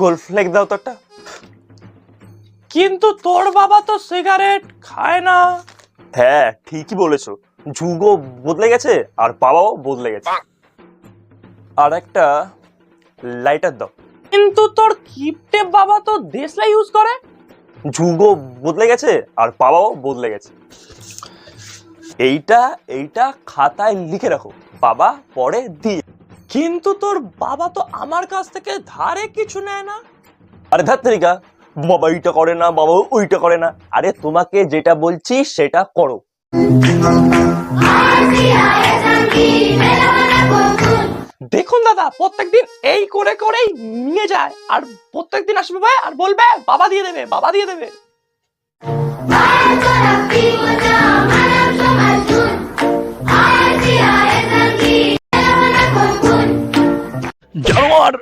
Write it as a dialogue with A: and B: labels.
A: Gold ফ্লেক দাও তো একটা।
B: কিন্তু তোর বাবা তো সিগারেট খায় না।
A: হ্যাঁ ঠিকই বলেছো, যুগও বদলে গেছে আর বাবাও বদলে গেছে। আর একটা লাইটার দাও।
B: কিন্তু তোর কিপটে বাবা তো দেশলাই ইউজ করে।
A: যুগও বদলে গেছে আর বাবাও বদলে গেছে। এইটা এইটা খাতায় লিখে রাখো, বাবা পরে দিয়ে।
B: কিন্তু তোর বাবা তো আমার কাছ থেকে ধারে কিছু নেয় না।
A: আরে ধাত্রিকা, বাবা এইটা করে না, বাবা ওইটা করে না। আরে তোমাকে যেটা বলছি সেটা করো।
B: দেখুন দাদা, প্রত্যেকদিন এই করে করেই নিয়ে যায়, আর প্রত্যেকদিন আসবে ভাই আর বলবে বাবা দিয়ে দেবে, বাবা দিয়ে দেবে।
A: জানোয়ার।